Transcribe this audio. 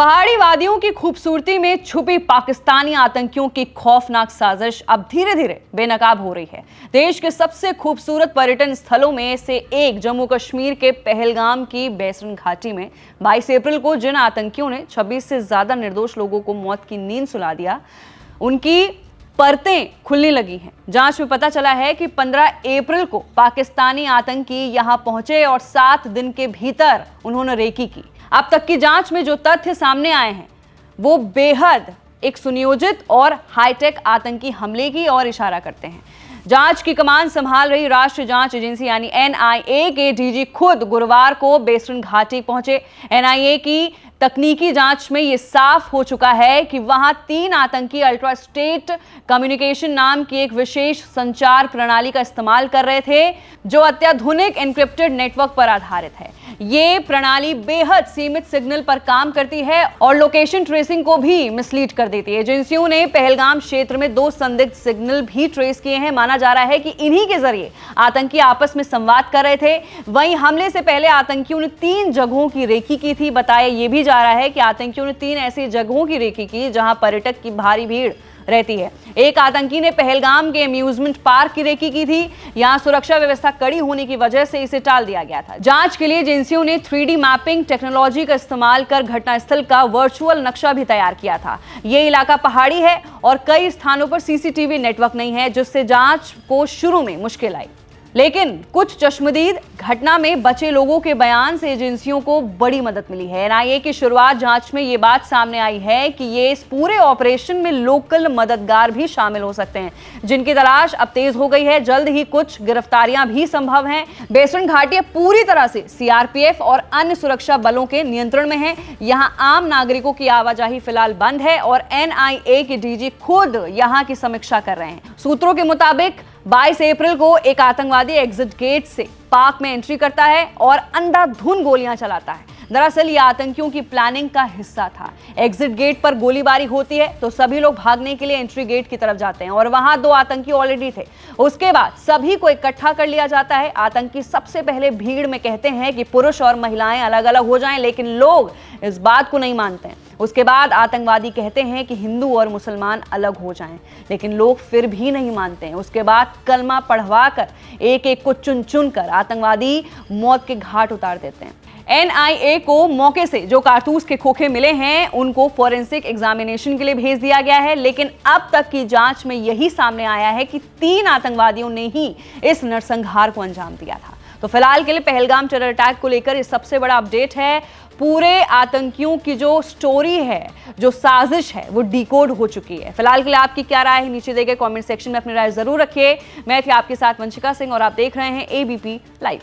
पहाड़ी वादियों की खूबसूरती में छुपी पाकिस्तानी आतंकियों की खौफनाक साजिश अब धीरे धीरे बेनकाब हो रही है। देश के सबसे खूबसूरत पर्यटन स्थलों में से एक जम्मू कश्मीर के पहलगाम की बेसरन घाटी में 22 अप्रैल को जिन आतंकियों ने 26 से ज्यादा निर्दोष लोगों को मौत की नींद सुला दिया, उनकी परतें खुलने लगी हैं। जांच में पता चला है कि 15 अप्रैल को पाकिस्तानी आतंकी यहां पहुंचे और 7 दिन के भीतर उन्होंने रेकी की। अब तक की जांच में जो तथ्य सामने आए हैं वो बेहद एक सुनियोजित और हाईटेक आतंकी हमले की ओर इशारा करते हैं। जांच की कमान संभाल रही राष्ट्रीय जांच एजेंसी यानी NIA के DG खुद गुरुवार को बेसरन घाटी पहुंचे। NIA की तकनीकी जांच में यह साफ हो चुका है कि वहां 3 आतंकी अल्ट्रा स्टेट कम्युनिकेशन नाम की एक विशेष संचार प्रणाली का इस्तेमाल कर रहे थे, जो अत्याधुनिक एन्क्रिप्टेड नेटवर्क पर आधारित है। ये प्रणाली बेहद सीमित सिग्नल पर काम करती है और लोकेशन ट्रेसिंग को भी मिसलीड कर देती है। एजेंसियों ने पहलगाम क्षेत्र में 2 संदिग्ध सिग्नल भी ट्रेस किए हैं। माना जा रहा है कि इन्हीं के जरिए आतंकी आपस में संवाद कर रहे थे। वहीं हमले से पहले आतंकियों ने 3 जगहों की रेकी की थी। बताया यह भी जा रहा है कि आतंकियों ने 3 ऐसी जगहों की रेकी की जहां पर्यटक की भारी भीड़ रहती है। एक आतंकी ने पहलगाम के अम्यूजमेंट पार्क की रेकी की थी। यहां सुरक्षा व्यवस्था कड़ी होने की वजह से इसे टाल दिया गया था। जांच के लिए एजेंसियों ने 3D मैपिंग टेक्नोलॉजी का इस्तेमाल कर घटनास्थल का वर्चुअल नक्शा भी तैयार किया था। यह इलाका पहाड़ी है और कई स्थानों पर CCTV नेटवर्क नहीं है, जिससे जांच को शुरू में मुश्किल आई। लेकिन कुछ चश्मदीद घटना में बचे लोगों के बयान से एजेंसियों को बड़ी मदद मिली है। NIA की शुरुआत जांच में ये बात सामने आई है कि ये इस पूरे ऑपरेशन में लोकल मददगार भी शामिल हो सकते हैं, जिनकी तलाश अब तेज हो गई है। जल्द ही कुछ गिरफ्तारियां भी संभव हैं। बेसरन घाटी अब पूरी तरह से CRPF और अन्य सुरक्षा बलों के नियंत्रण में है। यहां आम नागरिकों की आवाजाही फिलहाल बंद है और NIA के DG खुद यहां की समीक्षा कर रहे हैं। सूत्रों के मुताबिक 22 अप्रैल को एक आतंकवादी एग्जिट गेट से पार्क में एंट्री करता है और अंधाधुंध गोलियां चलाता है। दरअसल यह आतंकियों की प्लानिंग का हिस्सा था। एग्जिट गेट पर गोलीबारी होती है तो सभी लोग भागने के लिए एंट्री गेट की तरफ जाते हैं और वहां 2 आतंकी ऑलरेडी थे। उसके बाद सभी को इकट्ठा कर लिया जाता है। आतंकी सबसे पहले भीड़ में कहते हैं कि पुरुष और महिलाएं अलग अलग हो जाएं, लेकिन लोग इस बात को नहीं मानते हैं। उसके बाद आतंकवादी कहते हैं कि हिंदू और मुसलमान अलग हो जाएं, लेकिन लोग फिर भी नहीं मानते हैं। उसके बाद कलमा पढ़वाकर एक एक को चुन चुन कर आतंकवादी मौत के घाट उतार देते हैं। NIA को मौके से जो कारतूस के खोखे मिले हैं उनको फॉरेंसिक एग्जामिनेशन के लिए भेज दिया गया है, लेकिन अब तक की जांच में यही सामने आया है कि 3 आतंकवादियों ने ही इस नरसंहार को अंजाम दिया था। तो फिलहाल के लिए पहलगाम टेरर अटैक को लेकर ये सबसे बड़ा अपडेट है। पूरे आतंकियों की जो स्टोरी है, जो साजिश है, वो डिकोड हो चुकी है। फिलहाल के लिए आपकी क्या राय है, नीचे दिए गए कमेंट सेक्शन में अपनी राय जरूर रखिए। मैं थी आपके साथ वंशिका सिंह और आप देख रहे हैं ABP लाइव।